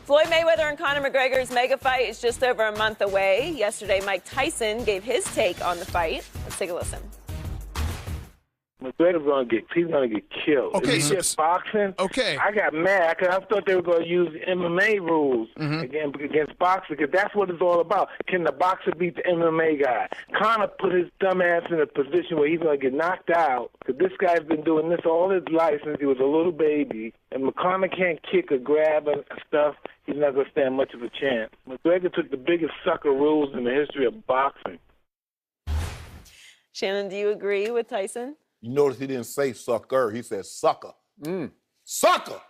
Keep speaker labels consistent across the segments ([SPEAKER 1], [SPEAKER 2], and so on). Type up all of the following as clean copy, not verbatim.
[SPEAKER 1] Floyd Mayweather and Conor McGregor's mega fight is just over a month away. Yesterday, Mike Tyson gave his take on the fight. Let's take a listen.
[SPEAKER 2] McGregor's gonna get killed.
[SPEAKER 3] Okay,
[SPEAKER 2] if he gets boxing.
[SPEAKER 3] Okay.
[SPEAKER 2] I got mad because I thought they were gonna use MMA rules against boxing because that's what it's all about. Can the boxer beat the MMA guy? Conor put his dumb ass in a position where he's gonna get knocked out because this guy's been doing this all his life since he was a little baby. And Conor can't kick or grab and stuff. He's not gonna stand much of a chance. McGregor took the biggest sucker rules in the history of boxing.
[SPEAKER 1] Shannon, do you agree with Tyson?
[SPEAKER 4] You notice he didn't say sucker, he said sucker. Sucker!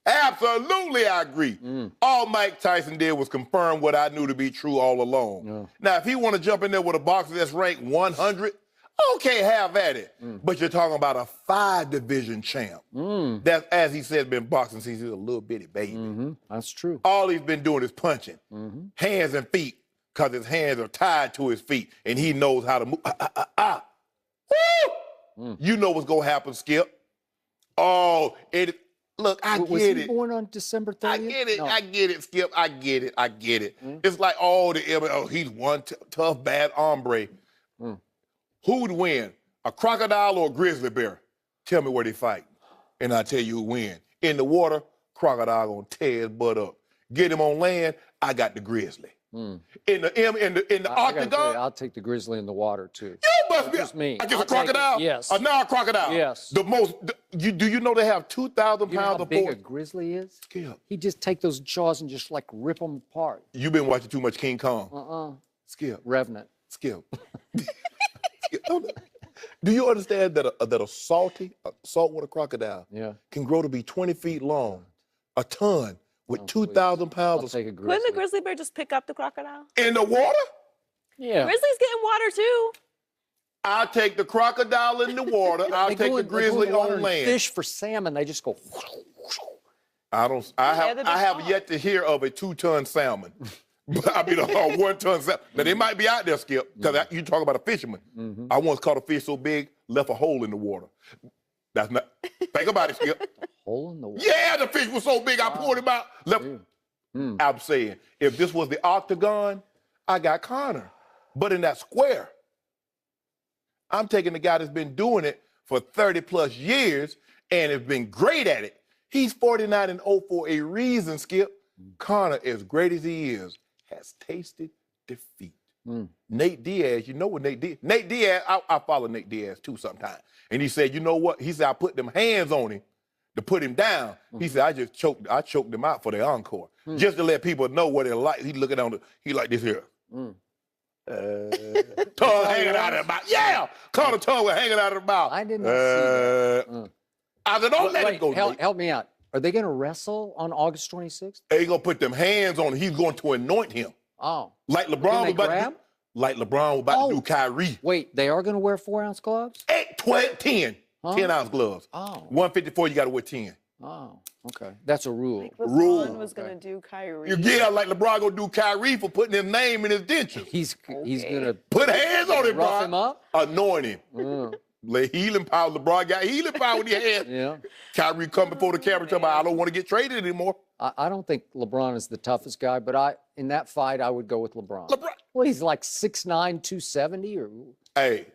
[SPEAKER 4] Absolutely, I agree. All Mike Tyson did was confirm what I knew to be true all along. Now, if he want to jump in there with a boxer that's ranked 100, okay, have at it. But you're talking about a 5-division champ. That, as he said, been boxing since he was a little bitty baby.
[SPEAKER 5] That's true.
[SPEAKER 4] All he's been doing is punching. Hands and feet, because his hands are tied to his feet, and he knows how to move. Woo! You know what's going to happen, Skip. Oh, look, I get it.
[SPEAKER 5] Was he born on December 30th?
[SPEAKER 4] I get it.
[SPEAKER 5] No.
[SPEAKER 4] I get it, Skip. I get it. It's like, he's one tough, bad hombre. Who would win, a crocodile or a grizzly bear? Tell me where they fight, and I'll tell you who win. In the water, crocodile going to tear his butt up. Get him on land, I got the grizzly. In the octagon,
[SPEAKER 5] I'll take the grizzly in the water too.
[SPEAKER 4] You must be
[SPEAKER 5] just me.
[SPEAKER 4] Against a crocodile?
[SPEAKER 5] Yes.
[SPEAKER 4] A non-crocodile?
[SPEAKER 5] Yes.
[SPEAKER 4] The most. Do you know they have 2,000
[SPEAKER 5] You know
[SPEAKER 4] pounds
[SPEAKER 5] how
[SPEAKER 4] of
[SPEAKER 5] big
[SPEAKER 4] force?
[SPEAKER 5] a grizzly is?
[SPEAKER 4] Skip.
[SPEAKER 5] He just take those jaws and just like rip them apart.
[SPEAKER 4] You've been watching too much King Kong. Skip.
[SPEAKER 5] Revenant.
[SPEAKER 4] Skip. Skip. Do you understand that a saltwater crocodile can grow to be 20 feet long, a ton, with 2,000 pounds of...
[SPEAKER 5] Take a grizzly.
[SPEAKER 1] Couldn't the grizzly bear just pick up the crocodile?
[SPEAKER 4] In the water?
[SPEAKER 5] Yeah.
[SPEAKER 1] Grizzly's getting water too.
[SPEAKER 4] I'll take the crocodile in the water. I'll take the grizzly on land.
[SPEAKER 5] Fish for salmon, they just go.
[SPEAKER 4] I have yet to hear of a 2-ton salmon. I mean, a 1-ton salmon. Now, they might be out there, Skip, because you talk about a fisherman. I once caught a fish so big, left a hole in the water. That's not... Think about it, Skip.
[SPEAKER 5] Hole in the water?
[SPEAKER 4] Yeah, the fish was so big, I poured him out. Left... I'm saying, if this was the octagon, I got Conor. But in that square, I'm taking the guy that's been doing it for 30-plus years and has been great at it. He's 49-0 for a reason, Skip. Conor, as great as he is, has tasted defeat. Nate Diaz, you know what Nate Diaz, I follow Nate Diaz too sometimes. And he said, you know what? He said, I put them hands on him to put him down. He said, I choked him out for the encore. Just to let people know what they're like. He looking on he like this here. Tongue hanging out of the mouth. Yeah! Conor tongue was hanging out of the mouth.
[SPEAKER 5] I did not see that.
[SPEAKER 4] I said, don't let it go.
[SPEAKER 5] Help me out. Are they going to wrestle on August 26th?
[SPEAKER 4] They going to put them hands on him. He's going to anoint him.
[SPEAKER 5] Oh.
[SPEAKER 4] Like LeBron was about to do Kyrie.
[SPEAKER 5] Wait, they are going to wear 4-ounce gloves?
[SPEAKER 4] 10. 10-ounce gloves. 154, you got to wear 10.
[SPEAKER 5] Oh, okay. That's a rule.
[SPEAKER 1] Like LeBron was going to do Kyrie.
[SPEAKER 4] Yeah, like LeBron going to do Kyrie for putting his name in his dentures.
[SPEAKER 5] He's going to
[SPEAKER 4] put hands on him,
[SPEAKER 5] rough him up?
[SPEAKER 4] Anoint him. Lay healing power. LeBron got healing power with his hands.
[SPEAKER 5] Yeah.
[SPEAKER 4] Kyrie come before the camera and tell me, I don't want to get traded anymore.
[SPEAKER 5] I don't think LeBron is the toughest guy, but in that fight, I would go with LeBron. Well, he's like 6'9", 270 or...
[SPEAKER 4] Hey,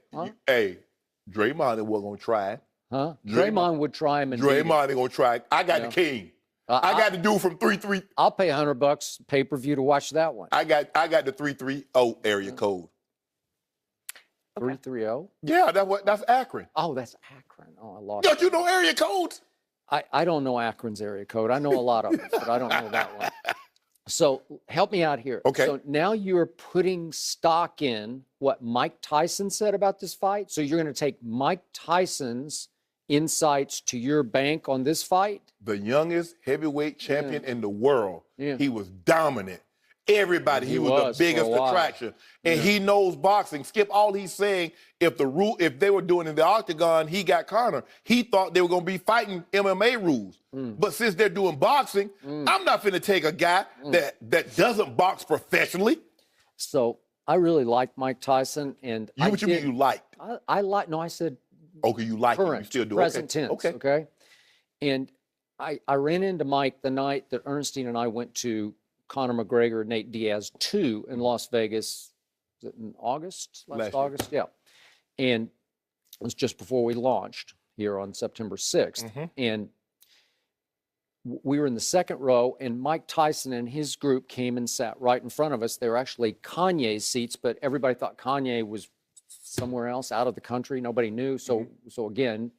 [SPEAKER 4] Draymond wasn't going to try.
[SPEAKER 5] Huh? Draymond would try him.
[SPEAKER 4] Draymond ain't going to try. I got the king. I got the dude from 3-3.
[SPEAKER 5] I'll pay $100 pay-per-view to watch that one.
[SPEAKER 4] I got the 330 area code.
[SPEAKER 5] 330?
[SPEAKER 4] Yeah, that's Akron.
[SPEAKER 5] Oh, that's Akron. Oh, I lost.
[SPEAKER 4] Don't you know area codes?
[SPEAKER 5] I don't know Akron's area code. I know a lot of them, but I don't know that one. So help me out here.
[SPEAKER 4] Okay.
[SPEAKER 5] So now you're putting stock in what Mike Tyson said about this fight. So you're going to take Mike Tyson's insights to your bank on this fight?
[SPEAKER 4] The youngest heavyweight champion in the world. Yeah. He was dominant. Everybody, he was the biggest attraction. And he knows boxing. Skip, all he's saying, if they were doing it in the octagon, he got Conor. He thought they were going to be fighting MMA rules. But since they're doing boxing, I'm not finna take a guy that doesn't box professionally.
[SPEAKER 5] So I really liked Mike Tyson. And
[SPEAKER 4] what you mean you liked?
[SPEAKER 5] I said
[SPEAKER 4] okay, you like
[SPEAKER 5] current,
[SPEAKER 4] him. You still do
[SPEAKER 5] present tense. Okay. And I ran into Mike the night that Ernestine and I went to Conor McGregor, Nate Diaz 2 in Las Vegas. Was it in August? Last August? Yeah. And it was just before we launched here on September 6th. And we were in the second row, and Mike Tyson and his group came and sat right in front of us. They were actually Kanye's seats, but everybody thought Kanye was somewhere else out of the country. Nobody knew. So again,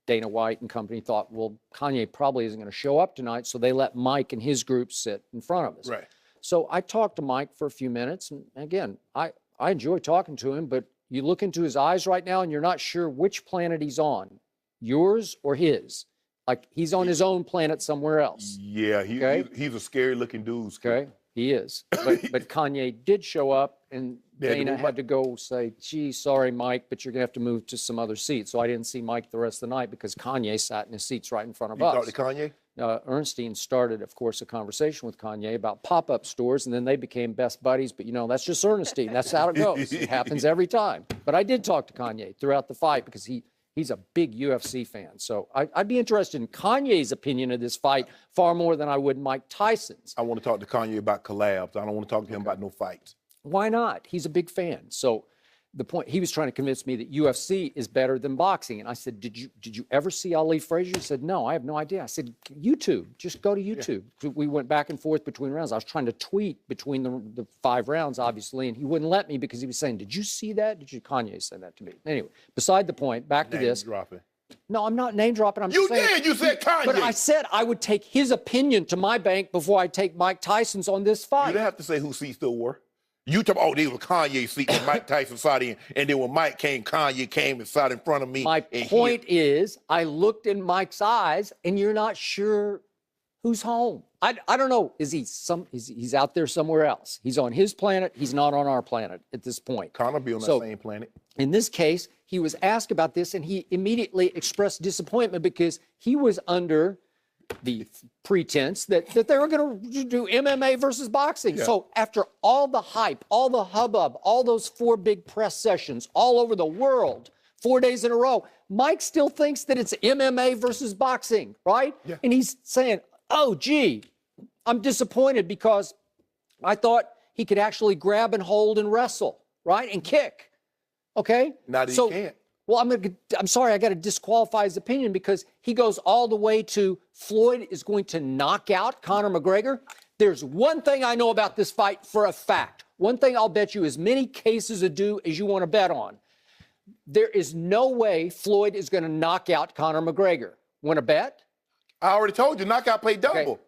[SPEAKER 5] Dana White and company thought, well, Kanye probably isn't going to show up tonight, so they let Mike and his group sit in front of us.
[SPEAKER 4] Right.
[SPEAKER 5] So I talked to Mike for a few minutes, and again, I enjoy talking to him, but you look into his eyes right now, and you're not sure which planet he's on, yours or his. Like he's on his own planet somewhere else.
[SPEAKER 4] Yeah, he's a scary-looking dude.
[SPEAKER 5] Okay, he is. But Kanye did show up, and Dana had to go say, gee, sorry, Mike, but you're going to have to move to some other seats. So I didn't see Mike the rest of the night because Kanye sat in his seats right in front of us.
[SPEAKER 4] You talked to Kanye?
[SPEAKER 5] Ernestine started, of course, a conversation with Kanye about pop-up stores, and then they became best buddies. But, that's just Ernestine. That's how it goes. It happens every time. But I did talk to Kanye throughout the fight because he's a big UFC fan. So I'd be interested in Kanye's opinion of this fight far more than I would Mike Tyson's.
[SPEAKER 4] I want to talk to Kanye about collabs. I don't want to talk to him about no fights.
[SPEAKER 5] Why not? He's a big fan. So the point, he was trying to convince me that UFC is better than boxing. And I said, did you ever see Ali Frazier? He said, no, I have no idea. I said, YouTube, just go to YouTube. Yeah. We went back and forth between rounds. I was trying to tweet between the 5 rounds, obviously, and he wouldn't let me because he was saying, did you see that? Kanye said that to me. Anyway, beside the point, back to this.
[SPEAKER 4] Dropping.
[SPEAKER 5] No, I'm not name dropping. I'm
[SPEAKER 4] you
[SPEAKER 5] saying,
[SPEAKER 4] did. You said Kanye.
[SPEAKER 5] But I said I would take his opinion to my bank before I take Mike Tyson's on this fight.
[SPEAKER 4] You didn't have to say whose seats still were. You talk about, they were Kanye's seats and Mike Tyson sat in, and then when Mike came, Kanye came and sat in front of me.
[SPEAKER 5] My point is, I looked in Mike's eyes, and you're not sure who's home. I don't know. He's out there somewhere else. He's on his planet. He's not on our planet at this point.
[SPEAKER 4] Conor be on that same planet.
[SPEAKER 5] In this case, he was asked about this, and he immediately expressed disappointment because he was under the pretense that they were going to do MMA versus boxing. Yeah. So after all the hype, all the hubbub, all those 4 big press sessions all over the world, 4 days in a row, Mike still thinks that it's MMA versus boxing, right? Yeah. And he's saying, oh, gee, I'm disappointed because I thought he could actually grab and hold and wrestle, right? And kick. Okay?
[SPEAKER 4] Now that he can't.
[SPEAKER 5] Well, I'm sorry, I got to disqualify his opinion because he goes all the way to Floyd is going to knock out Conor McGregor. There's one thing I know about this fight for a fact. One thing I'll bet you as many cases ado as you want to bet on. There is no way Floyd is going to knock out Conor McGregor. Want to bet?
[SPEAKER 4] I already told you, knockout pay double.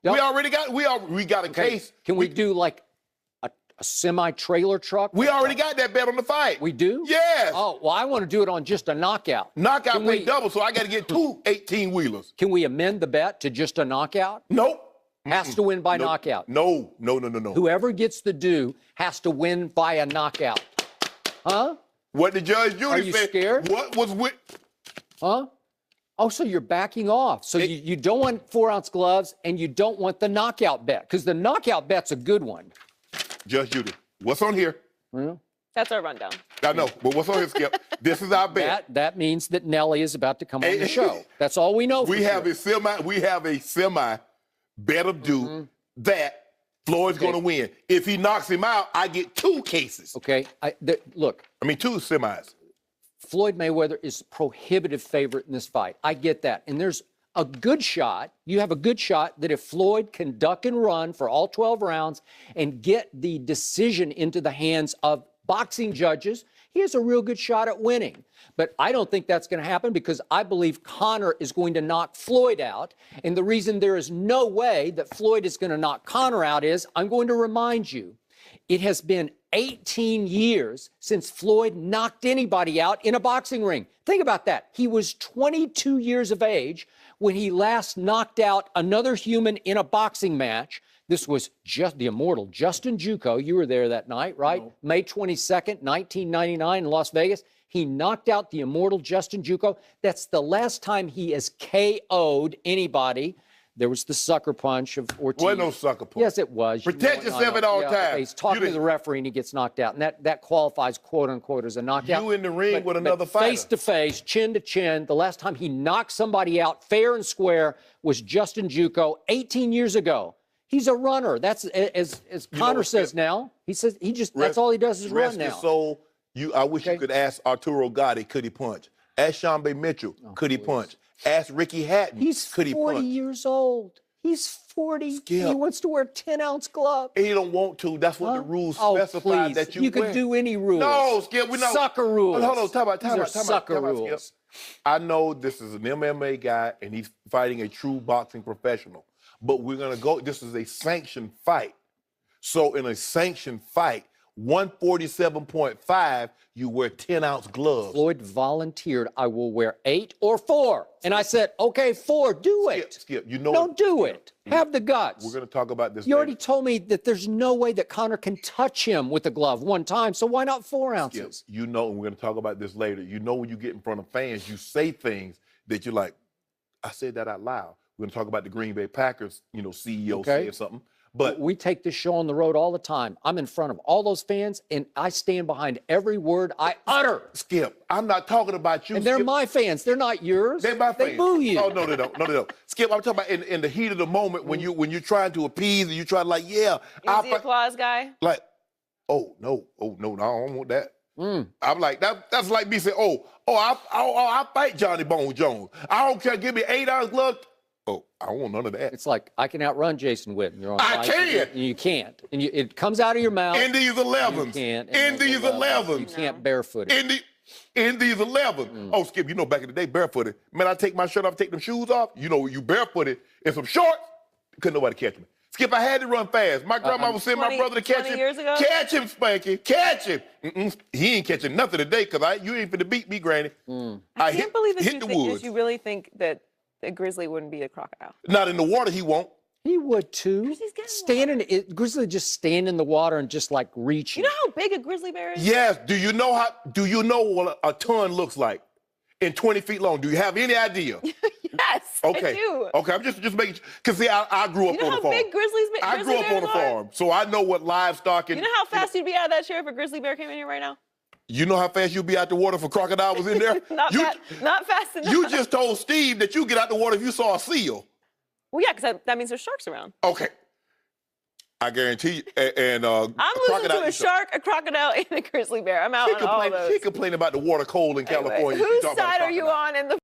[SPEAKER 4] Okay. We got a case.
[SPEAKER 5] Can we do like a semi-trailer truck?
[SPEAKER 4] We already got that bet on the fight.
[SPEAKER 5] We do?
[SPEAKER 4] Yes.
[SPEAKER 5] Oh, well, I want to do it on just a knockout.
[SPEAKER 4] Knockout pay double, so I got to get 2 18-wheelers.
[SPEAKER 5] Can we amend the bet to just a knockout?
[SPEAKER 4] Nope.
[SPEAKER 5] Has to win by knockout.
[SPEAKER 4] No.
[SPEAKER 5] Whoever gets the due has to win by a knockout. Huh?
[SPEAKER 4] What the Judge Judy said.
[SPEAKER 5] Are you scared?
[SPEAKER 4] What was with?
[SPEAKER 5] Huh? Oh, so you're backing off. So you don't want 4-ounce gloves and you don't want the knockout bet because the knockout bet's a good one.
[SPEAKER 4] Judge Judy, what's on here?
[SPEAKER 5] Well,
[SPEAKER 1] that's our rundown.
[SPEAKER 4] I know, but what's on here, Skip? This is our bet.
[SPEAKER 5] That means that Nelly is about to come on the show. That's all we know.
[SPEAKER 4] We have a semi bet of due that Floyd's going to win. If he knocks him out, I get 2 cases.
[SPEAKER 5] Okay, look.
[SPEAKER 4] 2 semis.
[SPEAKER 5] Floyd Mayweather is prohibitive favorite in this fight. I get that. And there's a good shot. You have a good shot that if Floyd can duck and run for all 12 rounds and get the decision into the hands of boxing judges, he has a real good shot at winning. But I don't think that's going to happen because I believe Conor is going to knock Floyd out. And the reason there is no way that Floyd is going to knock Conor out is, I'm going to remind you, it has been 18 years since Floyd knocked anybody out in a boxing ring. Think about that. He was 22 years of age when he last knocked out another human in a boxing match. This was just the immortal Justin Juco. You were there that night, right? No. May 22nd, 1999 in Las Vegas. He knocked out the immortal Justin Juco. That's the last time he has KO'd anybody. There was the sucker punch of Ortiz.
[SPEAKER 4] Wasn't no sucker punch.
[SPEAKER 5] Yes, it was.
[SPEAKER 4] Protect yourself at all times.
[SPEAKER 5] Okay, he's talking to the referee and he gets knocked out, and that qualifies, quote unquote, as a knockout.
[SPEAKER 4] You in the ring with another fighter.
[SPEAKER 5] Face to face, chin to chin. The last time he knocked somebody out fair and square was Justin Juco 18 years ago. He's a runner. That's as Conor says now. He says that's all he does is run now.
[SPEAKER 4] Rest his soul. I wish you could ask Arturo Gatti, could he punch? Ask Sean Bay Mitchell, could he punch? Ask Ricky Hatton, could he punch?
[SPEAKER 5] He's 40 years old. He's 40.
[SPEAKER 4] Skip.
[SPEAKER 5] He wants to wear 10-ounce gloves.
[SPEAKER 4] He don't want to. That's what the rules specify that you
[SPEAKER 5] could do any rules.
[SPEAKER 4] No, Skip, we know.
[SPEAKER 5] Sucker rules.
[SPEAKER 4] Hold on, time out.
[SPEAKER 5] Sucker rules.
[SPEAKER 4] Skip. I know this is an MMA guy, and he's fighting a true boxing professional. But we're going to go, this is a sanctioned fight. So in a sanctioned fight, 147.5, you wear 10-ounce gloves.
[SPEAKER 5] Floyd volunteered, I will wear 8 or 4. And I said, okay, 4, do it.
[SPEAKER 4] Skip, you know.
[SPEAKER 5] Don't do it. Have the guts.
[SPEAKER 4] We're going to talk about this
[SPEAKER 5] You already told me that there's no way that Conor can touch him with a glove one time, so why not 4 ounces?
[SPEAKER 4] Skip, you know, and we're going to talk about this later. You know when you get in front of fans, you say things that you're like, I said that out loud. We're going to talk about the Green Bay Packers, CEO saying something. But
[SPEAKER 5] we take this show on the road all the time. I'm in front of all those fans, and I stand behind every word I utter.
[SPEAKER 4] Skip, I'm not talking about you.
[SPEAKER 5] And they're my fans. They're not yours.
[SPEAKER 4] They're my fans.
[SPEAKER 5] They boo you.
[SPEAKER 4] Oh, no, they don't. No, they don't. Skip, I'm talking about in the heat of the moment when you're trying to appease and you're trying to like,
[SPEAKER 1] He's the applause guy.
[SPEAKER 4] Like, no, I don't want that. I'm like, that's like me saying, I fight Johnny Bones Jones. I don't care. Give me 8-ounce gloves. Oh, I don't want none of that.
[SPEAKER 5] It's like, I can outrun Jason Witten. You're on
[SPEAKER 4] I can.
[SPEAKER 5] You can't. And it comes out of your mouth.
[SPEAKER 4] In these 11s.
[SPEAKER 5] You can't.
[SPEAKER 4] In these 11s.
[SPEAKER 5] You can't barefoot it.
[SPEAKER 4] In these 11s. Oh, Skip, back in the day, barefooted. Man, I take my shirt off, take them shoes off. You barefooted in some shorts. Couldn't nobody catch me. Skip, I had to run fast. My grandma was sending my brother to catch
[SPEAKER 1] 20
[SPEAKER 4] him.
[SPEAKER 1] years ago?
[SPEAKER 4] Catch him, Spanky. Catch him. He ain't catching nothing today because you ain't finna beat me, Granny.
[SPEAKER 1] I can't believe that
[SPEAKER 4] you
[SPEAKER 1] you really think that a grizzly wouldn't be a crocodile.
[SPEAKER 4] Not in the water, he won't.
[SPEAKER 5] He would too. Grizzly just stand in the water and just like reach.
[SPEAKER 1] You know how big a grizzly bear is?
[SPEAKER 4] Yes. Do you know what a ton looks like in 20 feet long? Do you have any idea?
[SPEAKER 1] Yes,
[SPEAKER 4] okay.
[SPEAKER 1] I do.
[SPEAKER 4] Okay, I'm just making sure. Because see, I grew up on a farm.
[SPEAKER 1] You know how big grizzly bears
[SPEAKER 4] I grew up on a farm, so I know what livestock and.
[SPEAKER 1] You know how fast you'd be out of that chair if a grizzly bear came in here right now?
[SPEAKER 4] You know how fast you'd be out the water if a crocodile was in there?
[SPEAKER 1] Not fast enough.
[SPEAKER 4] You just told Steve that you get out the water if you saw a seal.
[SPEAKER 1] Well, yeah, because that means there's sharks around.
[SPEAKER 4] Okay. I guarantee you. I'm
[SPEAKER 1] losing to a shark, a crocodile, and a grizzly bear. I'm out on all those.
[SPEAKER 4] She complained about the water cold in California.
[SPEAKER 1] Whose side are you on in the